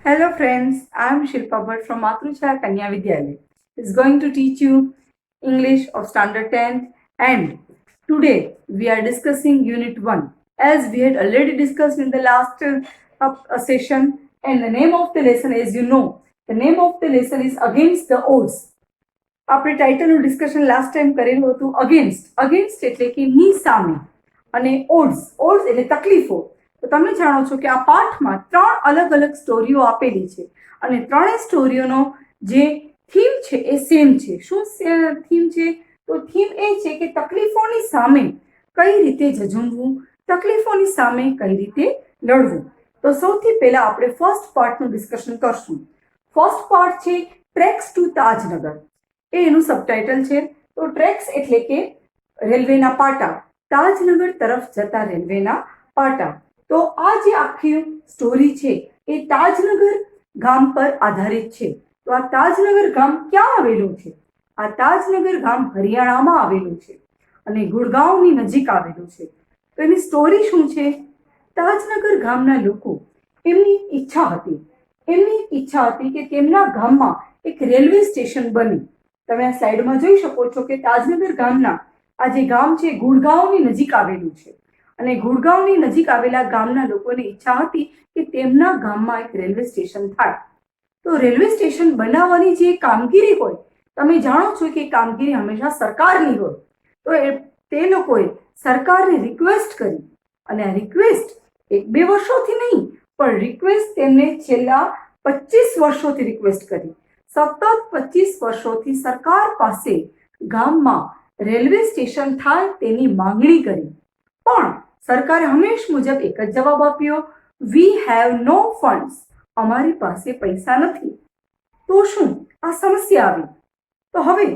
Hello friends, I am Shilpa Bhatt from Matruchaya Kanya Vidyalaya. Is going to teach you English of Standard 10th, and today we are discussing Unit 1 as we had already discussed in the last session, and the name of the lesson, as you know, the name of the lesson is Against the Odds. આપણે ટાઇટલનું discussion last time કરેલું હતું against એટલે કે ની સામે અને odds એટલે તકલીફો. તો તમે જાણો છો કે આ પાઠમાં ત્રણ અલગ અલગ સ્ટોરીઓ આપેલી છે અને ત્રણેય સ્ટોરીઓનો જે થીમ છે એ સેમ છે. શું થીમ છે? તો થીમ એ છે કે તકલીફોની સામે કઈ રીતે ઝઝૂમવું, તકલીફોની સામે કઈ રીતે લડવું. તો સૌથી પહેલા આપણે ફર્સ્ટ પાર્ટનું ડિસ્કશન કરશું. ફર્સ્ટ પાર્ટ છે ટ્રેક્સ ટુ તાજનગર. એ એનું સબટાઇટલ છે. તો ટ્રેક્સ એટલે કે રેલવેના પાટા, તાજનગર તરફ જતા રેલવેના પાટા. તો આ જે આખી સ્ટોરી છે એ તાજનગર ગામ પર આધારિત છે. તો આ તાજનગર ગામ ક્યાં આવેલું છે? આ તાજનગર ગામ હરિયાણામાં આવેલું છે અને ગુડગાંવની નજીક આવેલું છે. તો એની સ્ટોરી શું છે? તાજનગર ગામના લોકો એમની ઈચ્છા હતી કે તેમના ગામમાં એક રેલવે સ્ટેશન બને. તમે આ સ્લાઇડમાં જોઈ શકો છો કે તાજનગર ગામના આ જે ગામ છે ગુડગાંવની નજીક આવેલું છે અને ગુડગાંવની નજીક આવેલા ગામના લોકોની ઈચ્છા હતી કે તેમના ગામમાં એક રેલવે સ્ટેશન થાય. તો રેલવે સ્ટેશન બનાવવાની જે કામગીરી હોય, તમે જાણો છો કે કામગીરી હંમેશા સરકારની હોય. તો તે લોકોએ સરકારને રિક્વેસ્ટ કરી અને આ રિક્વેસ્ટ 1-2 વર્ષોથી નહીં, પણ રિક્વેસ્ટ તેમને છેલ્લા 25 વર્ષોથી રિક્વેસ્ટ કરી. સતત 25 વર્ષોથી સરકાર પાસે ગામમાં રેલવે સ્ટેશન થાય તેની માંગણી કરી, પણ સરકારે હંમેશ મુજબ એક જ જવાબ આપ્યો, વી હેવ નો ફંડ્સ, અમારી પાસે પૈસા નથી. તો શું આ સમસ્યા આવી? તો હવે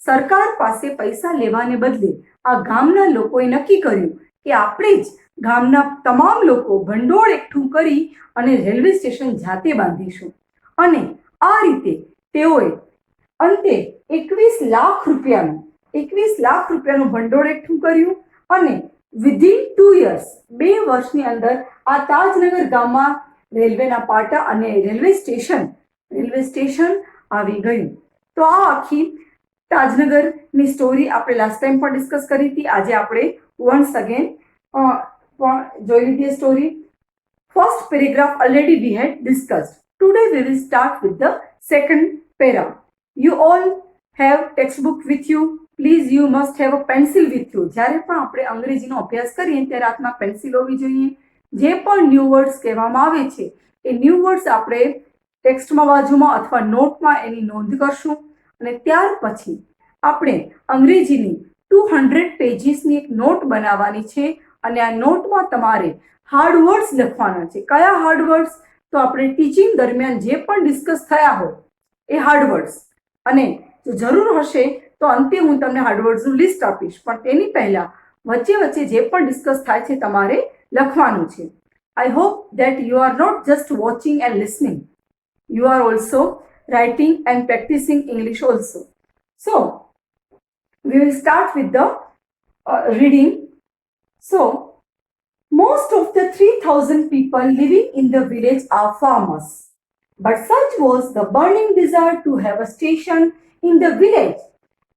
સરકાર પાસે પૈસા લેવાને બદલે આ ગામના લોકોએ નક્કી કર્યું કે આપણે જ ગામના તમામ લોકો ભંડોળ એકઠું કરી અને રેલવે સ્ટેશન જાતે બાંધીશું. અને આ રીતે તેઓએ અંતે 21 લાખ રૂપિયાનું ભંડોળ એકઠું કર્યું અને વિધિન 2 years 2 વર્ષની અંદર આ તાજનગર ગામમાં રેલવેના પાટા અને રેલવે સ્ટેશન આવી ગયું. તો આ આખી તાજનગરની સ્ટોરી આપણે લાસ્ટ ટાઈમ પણ ડિસ્કસ કરી હતી. આજે આપણે વન્સ અગેન જોઈ લીધી story. First paragraph already we had discussed. Today we will start with the second para. You all have textbook with you. Please you must have a pencil with you. જ્યારે પણ આપણે અંગ્રેજીનો અભ્યાસ કરીએ ત્યારે હાથમાં pencil હોવી જોઈએ. જે પણ ન્યૂ વર્ડ્સ કહેવામાં આવે છે એ ન્યૂ વર્ડ્સ આપણે ટેક્સ્ટમાં બાજુમાં અથવા નોટમાં એની નોંધ કરશું અને ત્યાર પછી આપણે અંગ્રેજીની 200 પેજીસની એક નોટ બનાવવાની છે અને આ નોટમાં તમારે હાર્ડ વર્ડ્સ લખવાના છે. કયા હાર્ડ વર્ડ્સ? તો આપણે ટીચિંગ દરમિયાન જે પણ ડિસ્કસ થયા હોય એ હાર્ડ વર્ડ્સ, અને જો જરૂર હશે તો અંતે હું તમને હાર્ડ વર્ડ્સનું લિસ્ટ આપીશ, પણ તેની પહેલા વચ્ચે વચ્ચે જે પણ ડિસ્કસ થાય છે તમારે લખવાનું છે. I hope that you are not just watching and listening, you are also writing and practicing English also. So, we will start with the reading. So, most of the 3,000 people living in the village are farmers. But such was the burning desire to have a station in the village.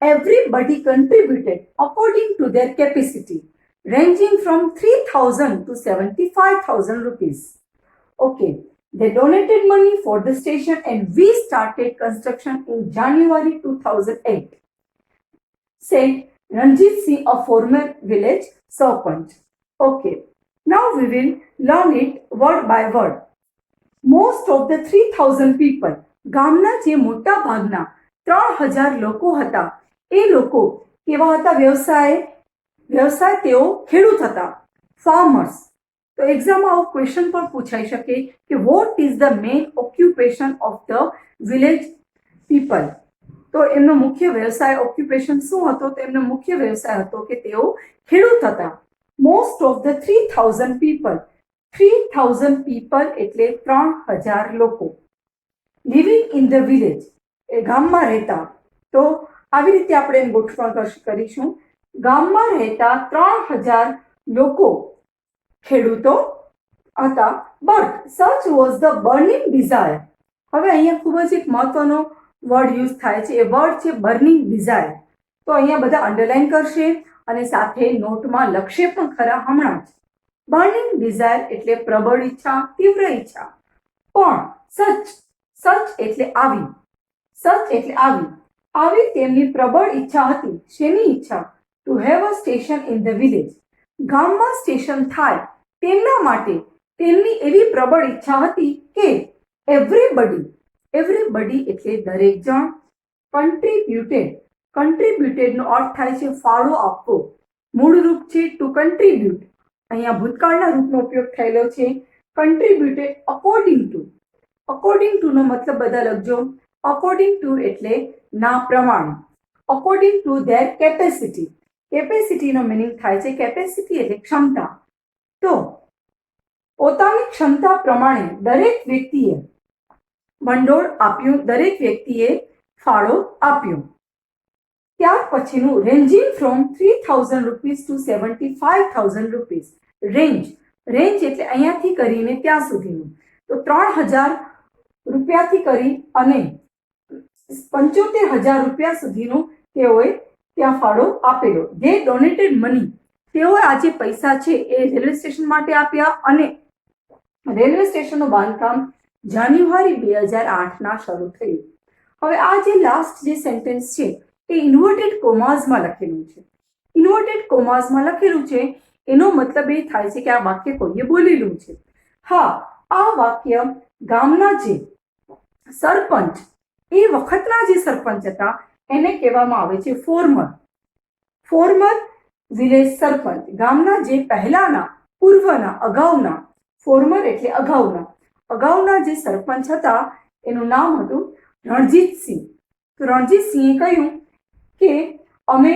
Everybody contributed according to their capacity, ranging from 3,000 to 75,000 rupees. Okay, they donated money for the station and we started construction in January 2008. Said Ranjit Singh, a former village serpent. Okay, now we will learn it word by word. Most of the 3,000 people, ગામના જે મોટા ભાગના 3,000 લોકો હતા, એ લોકો કેવા હતા? વ્યવસાય તેઓ ખેડૂત હતા, farmers. તો એક્ઝામમાં આવો ક્વેશ્ચન પણ પૂછાઈ શકે કે what is the main occupation of the village people. તો એમનો મુખ્ય વ્યવસાય ઓક્યુપેશન શું હતો? તો એમનો મુખ્ય વ્યવસાય હતો કે તેઓ ખેડૂત હતા. Most of the 3,000 people, 3,000 people એટલે 3,000 લોકો. લિવિંગ ઇન ધ વિલેજ એ ગામમાં રહેતા. તો આવી રીતે આપણે એને ગોઠવણ કરીશું. ગામમાં રહેતા 3,000 લોકો ખેડૂતો હતા, બટ સચ વોઝ ધ બર્નિંગ ડિઝાયર. હવે અહીંયા ખૂબ જ એક મહત્વનો વર્ડ યુઝ થાય છે, એ વર્ડ છે બર્નિંગ ડિઝાયર. તો અહીંયા બધા અંડરલાઈન કરશે અને સાથે નોટમાં લખશે પણ ખરા હમણાં જ. બર્નિંગ ડિઝાયર એટલે પ્રબળ ઈચ્છા, તીવ્ર ઈચ્છા. પણ સચ એટલે આવી, સચ એટલે આવી, આવી તેમની પ્રબળ ઈચ્છા હતી. શેની ઈચ્છા? Two have a station in the village. ગામમાં સ્ટેશન થાય તેમના માટે તેમની એવી પ્રબળ ઈચ્છા હતી કે એવરીબડી એટલે દરેક જણ, કન્ટ્રીબ્યુટેડ નો અર્થ થાય છે ફાળો આપવો. મૂળ રૂપ છે ટુ કન્ટ્રીબ્યુટ. અહીંયા ભૂતકાળના રૂપનો ઉપયોગ થયેલો છે. કન્ટ્રીબ્યુટેડ અકોર્ડિંગ ટુ નો મતલબ બધા લખજો. અકોર્ડિંગ ટુ એટલે ના પ્રમાણે. According to their capacity. કેપેસિટીનો મિનિંગ થાય છે કેપેસિટી એટલે ક્ષમતા. તો પોતાની ક્ષમતા પ્રમાણે દરેક વ્યક્તિએ ભંડોળ આપ્યું, દરેક વ્યક્તિએ ફાળો આપ્યો. ત્યાર પછીનું ranging from 3000 rupees to 75,000 rupees. Range એટલે અહીંયાથી કરીને ત્યાં સુધીનું. તો 3000 રૂપિયાથી કરી અને 75,000 રૂપિયા સુધીનું તેઓએ ત્યાં ફાળો આપેલો. જે ડોનેટેડ મની, તેઓએ આ જે પૈસા છે એ રેલવે સ્ટેશન માટે આપ્યા અને રેલવે સ્ટેશનનું બાંધકામ જાન્યુઆરી 2008 શરૂ થયું. હવે આ જે લાસ્ટ જે સેન્ટેન્સ છે એ ઇન્વર્ટેડ કોમાઝમાં લખેલું છે. ઇન્વર્ટેડ કોમાઝમાં લખેલું છે એનો મતલબ એ થાય છે કે આ વાક્ય કોઈએ બોલેલું છે. હા, આ વાક્ય ગામના જે સરપંચ, એ વખતના જે સરપંચ હતા એને કહેવામાં આવે છે ફોર્મર વિલેજ સરપંચ. ગામના જે પહેલાના, પૂર્વના, અગાઉના, ફોર્મર એટલે અગાઉના જે સરપંચ હતા એનું નામ હતું રણજીતસિંહ. તો રણજીતસિંહે કહ્યું કે અમે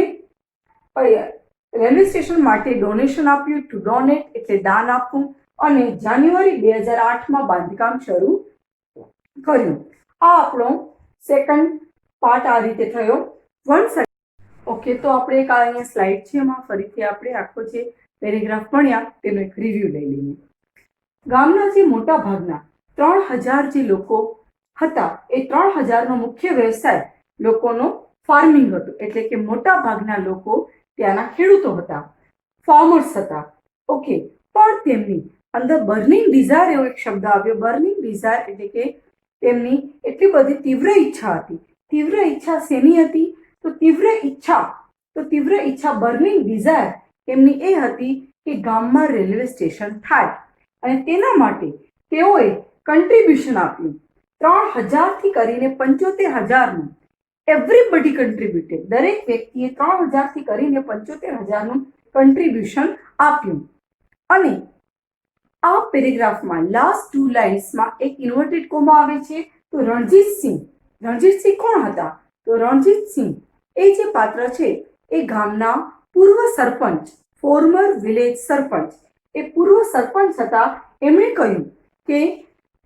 રેલવે સ્ટેશન માટે ડોનેશન આપ્યું. ટુ ડોનેટ એટલે દાન આપવું. અને જાન્યુઆરી 2008 બાંધકામ શરૂ કર્યું. આ આપણો સેકન્ડ પાર્ટ આ રીતે થયો. ઓકે, તો આપણે એક અહીંયા સ્લાઇડ છે, એમાં ફરીથી આપણે આખો જે પેરેગ્રાફ ભણ્યા તેનો એક રિવ્યુ લઈ લઈએ. ગામના જે મોટા ભાગના 3000 જે લોકો હતા એ 3000 નો મુખ્ય વ્યવસાય લોકોનો ફાર્મિંગ હતો. એટલે કે મોટા ભાગના લોકો ત્યાંના ખેડૂતો હતા, ફાર્મર્સ હતા. ઓકે, પણ તેમની અંદર બર્નિંગ ડિઝાયર એવો એક શબ્દ આવ્યો. બર્નિંગ ડિઝાયર એટલે કે તેમની એટલી બધી તીવ્ર ઈચ્છા હતી. તીવ્ર ઈચ્છા શેની હતી? તો તીવ્ર ઈચ્છા બર્નિંગ ડિઝાયર એમની એ હતી કે ગામમાં રેલવે સ્ટેશન થાય અને તેના માટે તેઓએ કન્ટ્રીબ્યુશન આપ્યું. 3000 થી કરીને 75,000 નું. એવરીબડી કન્ટ્રીબ્યુટેડ, દરેક વ્યક્તિએ 3000 થી કરીને 75,000 નું કન્ટ્રીબ્યુશન આપ્યું. અને આ પેરેગ્રાફમાં લાસ્ટ 2 લાઇન્સમાં એક ઇન્વર્ટેડ કોમા આવે છે. તો રણજીતસિંહ કોણ હતા? તો રણજીતસિંહ એ જે પાત્ર છે એ ગામના પૂર્વ સરપંચ, ફોર્મર વિલેજ સરપંચ, એ પૂર્વ સરપંચ હતા. એમણે કહ્યું કે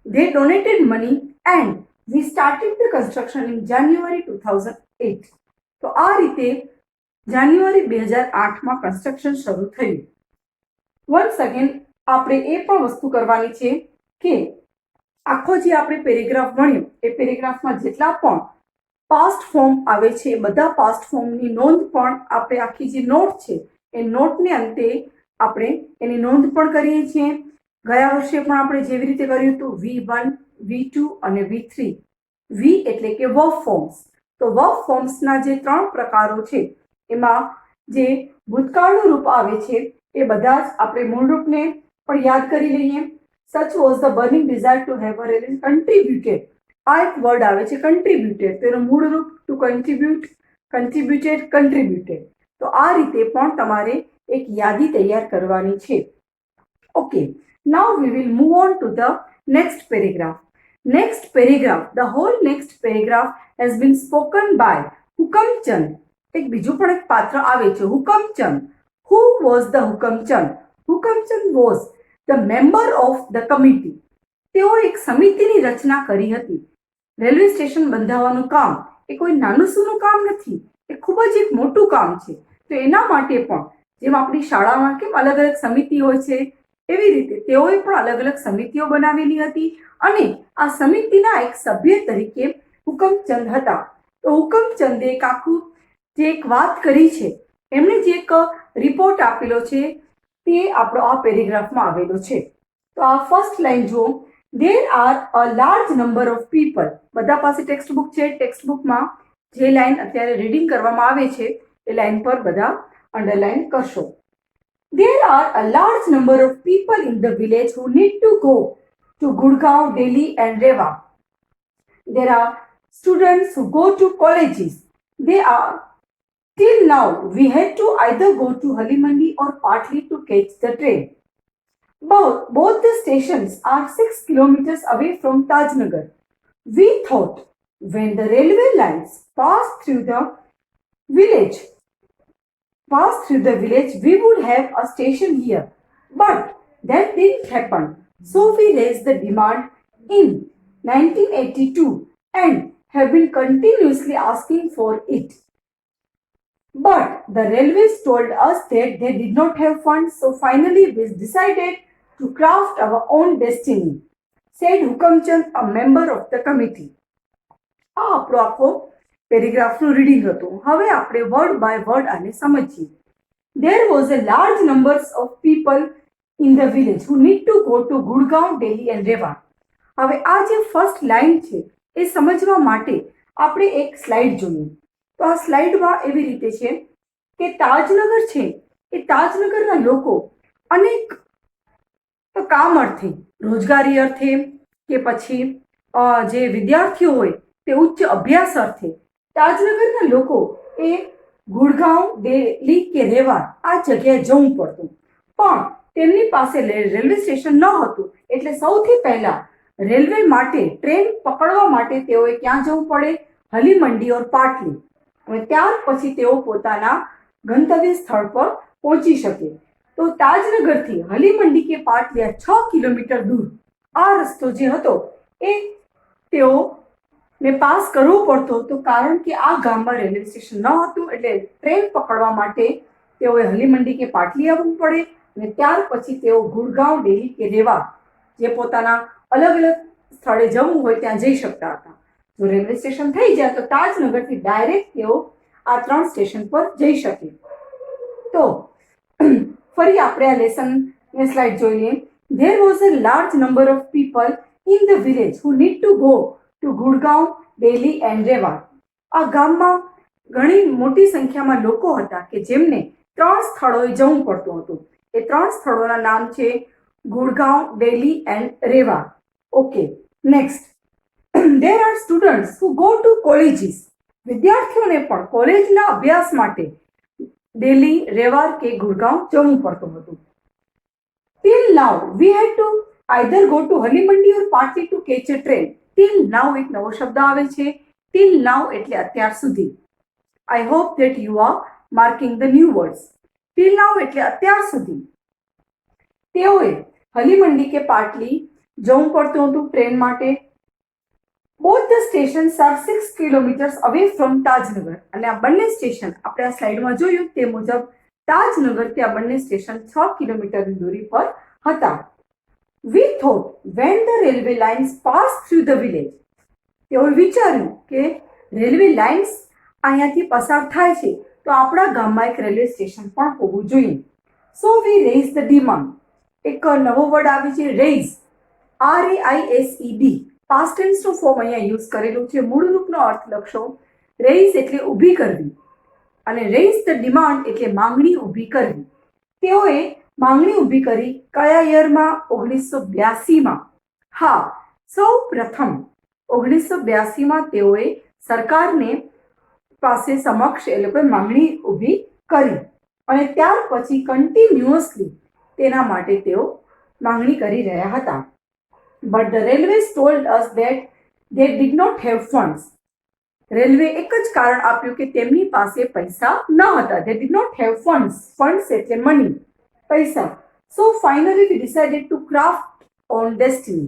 they donated money and we started the construction in January 2008. તો આ રીતે જાન્યુઆરી 2008 કન્સ્ટ્રક્શન શરૂ થયું. વન્સ અગેન આપણે એ પણ વસ્તુ કરવાની છે કે આખો જે આપણે પેરેગ્રાફ ભણ્યો એ પેરેગ્રાફમાં જેટલા પણ પાસ્ટ ફોર્મ આવે છે એ બધા પાસ્ટ ફોર્મની નોંધ પણ આપણે આખી જે નોટ છે એ નોટને અંતે આપણે એની નોંધ પણ કરીએ છીએ. ગયા વર્ષે પણ આપણે જેવી રીતે કર્યું હતું V1, V2 અને V3. V એટલે કે વર્બ ફોર્મ્સ. તો વર્બ ફોર્મ્સના જે 3 પ્રકારો છે એમાં જે ભૂતકાળનું રૂપ આવે છે એ બધા જ આપણે મૂળ રૂપને પણ યાદ કરી લઈએ. Such was the burning desire to have a railway contributed. આ એક વર્ડ આવે છે કન્ટ્રીબ્યુટેડ, તેનું મૂળ રૂપ ટુ કન્ટ્રીબ્યુટેડ. તો આ રીતે પણ તમારે એક યાદી તૈયાર કરવાની છે. Okay, now we will move on to the next paragraph. The whole next paragraph has been spoken by Hukamchand. એક બીજું પણ એક પાત્ર આવે છે, Hukamchand. Who was the Hukamchand? Hukamchand was the member of the committee. તેઓ એક સમિતિની રચના કરી હતી. રેલવે સ્ટેશન બંધાવવાનું કામ એ કોઈ નાનું સૂનું કામ નથી, એ ખૂબ જ એક મોટું કામ છે. તો એના માટે પણ જેમ આપણી શાળામાં કેમ અલગ અલગ સમિતિ હોય છે, એવી રીતે તેઓએ પણ અલગ અલગ સમિતિઓ બનાવેલી હતી અને આ સમિતિના એક સભ્ય તરીકે હુકમચંદ હતા. તો હુકમચંદે એક આખું જે એક વાત કરી છે, એમણે જે એક રિપોર્ટ આપેલો છે તે આપણો આ પેરેગ્રાફમાં આવેલો છે. તો આ ફર્સ્ટ લાઈન જુઓ, there are a large number of people. બધા પાસે ટેક્સ્ટ બુક છે. ટેક્સ્ટ બુકમાં જે લાઈન અત્યારે રીડિંગ કરવામાં આવે છે એ લાઈન પર બધા અંડરલાઈન કરશો. There are a large number of people in the village who need to go to Gurgaon, Delhi and Rewa. There are students who go to colleges. They are Till now we had to either go to Halimandi or Patli to catch the train. Both the stations are 6 kilometers away from Tajnagar. We thought when the railway lines pass through the village, we would have a station here. But that didn't happen. So we raised the demand in 1982 and have been continuously asking for it. But the railways told us that they did not have funds, so finally we decided to craft our own destiny, said Hukamchand, a member of the committee. આ આપણો આખો પેરેગ્રાફનું reading હતું. હવે આપણે word by word આને સમજીએ. There was a large numbers of people in the village who need to go to Gurgaon, Delhi and Rewa. હવે આ જે ફર્સ્ટ લાઈન છે એ સમજવા માટે આપણે એક સ્લાઇડ જોઈએ. તો આ સ્લાઇડમાં એવી રીતે છે કે તાજનગર છે એ તાજનગરના લોકો અનેક કામ અર્થે, રોજગારી અર્થે કે પછી જે વિદ્યાર્થીઓ હોય તે ઉચ્ચ અભ્યાસ અર્થે તાજનગરના લોકો એ ગુડગાંવ, દિલ્હી કે રેવા આ જગ્યાએ જવું પડતું. પણ તેમની પાસે રેલવે સ્ટેશન ન હતું એટલે સૌથી પહેલા રેલવે માટે ટ્રેન પકડવા માટે તેઓએ ક્યાં જવું પડે? હલીમંડી ઓર પાટલી. અને ત્યાર પછી તેઓ પોતાના ગંતવ્ય સ્થળ પર પહોંચી શકે. તો તાજનગરથી હલીમંડી કે પાટલી 6 કિલોમીટર દૂર આ રસ્તો જે હતો એ તેઓને પાસ કરવો પડતો હતો, કારણ કે આ ગામમાં રેલવે સ્ટેશન ન હતું એટલે ટ્રેન પકડવા માટે તેઓએ હલીમંડી કે પાટલી આવવું પડે અને ત્યાર પછી તેઓ ગુડગાંવ, દિલ્હી કે રેવા જે પોતાના અલગ અલગ સ્થળે જવું હોય ત્યાં જઈ શકતા હતા. જો રેલવે સ્ટેશન થઈ જાય તો તાજનગરથી ડાયરેક્ટ તેઓ આ 3 સ્ટેશન પર જઈ શકે. તો ફરી આપણે આ લેસનની સ્લાઇડ જોઈએ. There was a large number of people in the village who need to go to Gurgaon, Delhi and Rewa. આ ગામમાં ઘણી મોટી સંખ્યામાં લોકો હતા કે જેમને 3 સ્થળોએ જવું પડતું હતું. એ 3 સ્થળોના નામ છે Gurgaon, Delhi and Rewa. Okay, next. There are students who go to colleges. વિદ્યાર્થીઓને પણ કોલેજના અભ્યાસ માટે દિલ્હી, રેવા કે ગુડગાંવ જવું પડતું હતું. Till now we had to either go to Halimandi or Patli to catch a train. Till now એક નવો શબ્દ આવે છે. Till now એટલે અત્યાર સુધી. I hope that you are marking the new words. Till now એટલે અત્યાર સુધી તેઓએ હલીમંડી કે પાટલી જવું પડતું હતું ટ્રેન માટે. Both the stations are 6 kilometers away from Tajnagar. અને આ બંને સ્ટેશન આપણે આ સ્લાઇડમાં જોયું તે મુજબ તાજનગરથી આ બંને સ્ટેશન 6 કિલોમીટરની દૂરી પર હતા. We thought when the railway lines pass through the village, તેઓએ વિચાર્યું કે રેલવે લાઇન્સ અહીંયાથી પસાર થાય છે તો આપણા ગામમાં એક રેલવે સ્ટેશન પણ હોવું જોઈએ. So we raised the demand. એક નવો વર્ડ આવે છે raise, RAISED. પાસ્ટ ટેન્સનું ફોર્મ અહીંયા યુઝ કરેલું છે. મૂળ રૂપનો અર્થ લખશો. રેઇઝ એટલે ઊભી કરવી અને રેઇઝ ધ ડિમાન્ડ એટલે માંગણી ઊભી કરવી. તેઓએ માંગણી ઊભી કરી કયા યરમાં? 1982માં. હા, સૌ પ્રથમ 1982માં તેઓએ સરકારને પાસે સમક્ષ એ લોકોએ માંગણી ઊભી કરી અને ત્યાર પછી કન્ટિન્યુઅસલી તેના માટે તેઓ માંગણી કરી રહ્યા હતા. But the railways told us that they did not have funds. Railway એક જ કારણ આપ્યું કે તેમની પાસે પૈસા ન હતા. They did not have funds. Funds એટલે મની, પૈસા. So finally we decided to craft own destiny.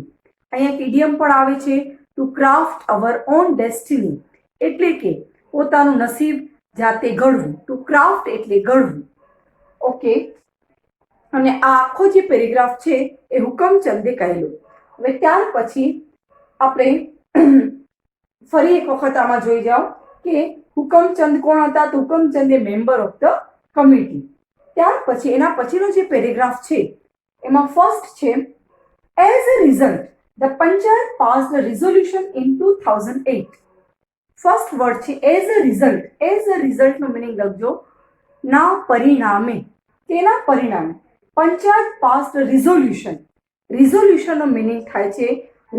અહીંયા એક idiom પણ આવે છે, to craft our own destiny એટલે કે પોતાનું નસીબ જાતે ઘડવું. To craft એટલે ઘડવું. ઓકે, અને આ આખો જે પેરેગ્રાફ છે એ હુકમચંદે કહેલો. હવે ત્યાર પછી આપણે ફરી એક વખત આમાં જોઈ જાઓ કે હુકમચંદ કોણ હતા. તો હુકમચંદ એ મેમ્બર ઓફ ધ કમિટી. ત્યાર પછી એના પછીનો જે પેરેગ્રાફ છે એમાં ફર્સ્ટ છે as a result the panchayat pass the resolution in 2008. First word છે as a result. As a result નો મિનિંગ લખજો. ના પરિણામે, તેના પરિણામે panchayat pass the resolution. Resolution નો મિનિંગ થાય છે,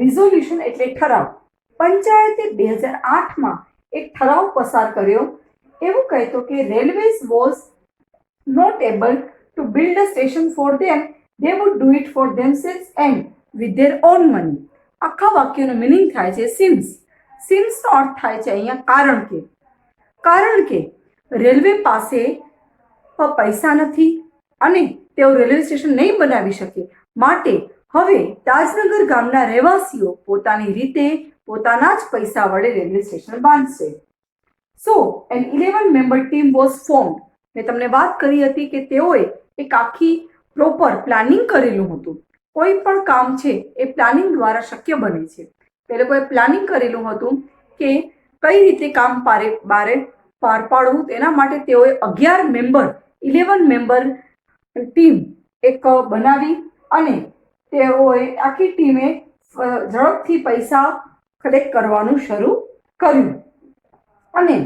રિઝોલ્યુશન એટલે ઠરાવ. પંચાયતે 2008માં એક ઠરાવ પસાર કર્યો. એવું કહેતો કે railways was not able to build a station for them, they would do it for themselves and with their own money. આખા વાક્યનો મિનિંગ થાય છે સિમ્સ. સિમ્સનો અર્થ થાય છે અહીંયા કારણ કે રેલવે પાસે પૈસા નથી અને તેઓ રેલવે સ્ટેશન નહીં બનાવી શકે, માટે હવે તાજનગર ગામના રહેવાસીઓ પોતાની રીતે પોતાના જ પૈસા વડે રેલવે સ્ટેશન બાંધશે. So an 11 member team was formed. મેં તમને વાત કરી હતી કે તેઓએ એક આખી પ્રોપર પ્લાનિંગ કરેલું હતું. કોઈ પણ કામ છે એ પ્લાનિંગ દ્વારા શક્ય બને છે. તે લોકોએ પ્લાનિંગ કરેલું હતું કે કઈ રીતે કામ પાર પાડવું. તેના માટે તેઓએ 11 મેમ્બર ટીમ એક બનાવી અને તેઓએ આખી ટીમે ઝડપથી પૈસા કલેક્ટ કરવાનું શરૂ કર્યું અને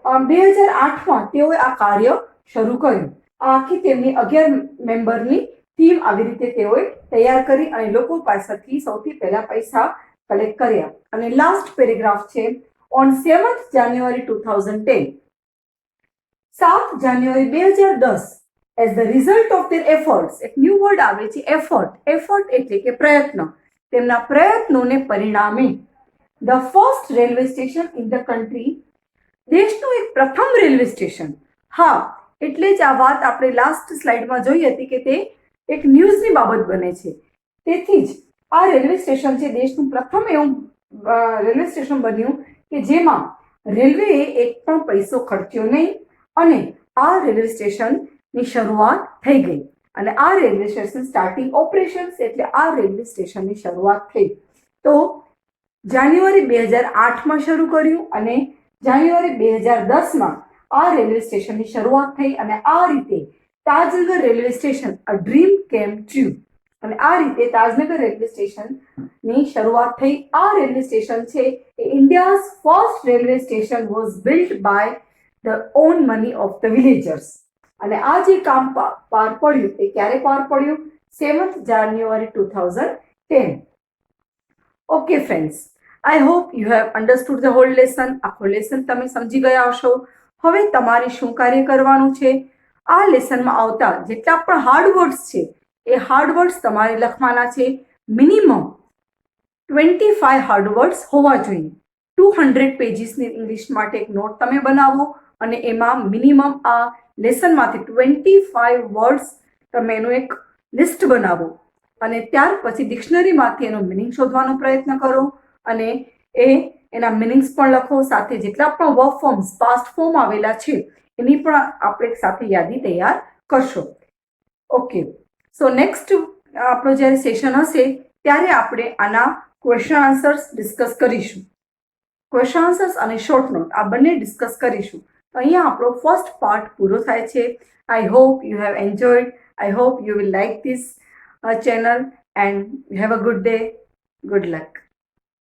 2008માં તેઓએ આ કાર્ય શરૂ કર્યું. આ આખી તેમની 11 મેમ્બરની ટીમ આવી રીતે તેઓએ તૈયાર કરી અને લોકો પાસેથી સૌથી પહેલા પૈસા કલેક્ટ કર્યા. અને લાસ્ટ પેરેગ્રાફ છે on 7th January 2010. 7 January 2010 as the result of their efforts. એક ન્યૂ વર્ડ આવે છે એફર્ટ. એફર્ટ એટલે કે પ્રયત્ન. તેમના પ્રયત્નોને પરિણામે the first railway station in the country, દેશનું એક પ્રથમ રેલવે સ્ટેશન. હા, એટલે જ આ વાત આપણે લાસ્ટ સ્લાઇડમાં જોઈ હતી કે તે એક ન્યૂઝની બાબત બને છે. તેથી જ આ રેલવે સ્ટેશન છે દેશનું પ્રથમ એવું રેલવે સ્ટેશન બન્યું કે જેમાં રેલવેએ એક પણ પૈસો ખર્ચ્યો નહીં અને આ રેલવે સ્ટેશનની શરૂઆત થઈ ગઈ. અને આ રેલવે સ્ટેશન સ્ટાર્ટિંગ ઓપરેશન્સ એટલે આ રેલવે સ્ટેશનની શરૂઆત થઈ. તો જાન્યુઆરી 2008માં શરૂ કર્યું અને જાન્યુઆરી 2010માં આ રેલવે સ્ટેશનની શરૂઆત થઈ અને આ રીતે Tajnagar railway station a dream કેમ ટ્રુ. અને આ રીતે તાજનગર રેલવે સ્ટેશનની શરૂઆત થઈ. આ રેલવે સ્ટેશન છે એ India's first railway station was built by the own money of the villagers. અને આ જે કામ પાર પડ્યું એ ક્યારે પાર પડ્યું? 7th January 2010. Okay friends, I hope you have understood the whole lesson. આખો લેસન તમે સમજી ગયા હશો. હવે તમારે શું કાર્ય કરવાનું છે? આ લેસનમાં આવતા જેટલા પણ હાર્ડ વર્ડ્સ છે એ હાર્ડ વર્ડ્સ તમારે લખવાના છે. મિનિમમ 25 હાર્ડ વર્ડ્સ હોવા જોઈએ. 200 પેજીસની ઇંગ્લિશ માટે એક નોટ તમે બનાવો અને એમાં મિનિમમ આ લેસનમાંથી 25 વર્ડ્સ તમે એનું એક લિસ્ટ બનાવો અને ત્યાર પછી ડિક્શનરીમાંથી એનો મિનિંગ શોધવાનો પ્રયત્ન કરો અને એના મિનિંગ્સ પણ લખો. સાથે જેટલા પણ વર્બ ફોર્મ્સ પાસ્ટ ફોર્મ આવેલા છે એની પણ આપણે સાથે યાદી તૈયાર કરશો. ઓકે, સો નેક્સ્ટ આપણો જ્યારે સેશન હશે ત્યારે આપણે આના ક્વેશ્ચન આન્સર્સ ડિસ્કસ કરીશું. ક્વેશ્ચન આન્સર્સ અને શોર્ટ નોટ આ બંને ડિસ્કસ કરીશું. તો અહીંયા આપણો ફર્સ્ટ પાર્ટ પૂરો થાય છે. I hope you have enjoyed. I hope you will like this channel and have a good day. Good luck.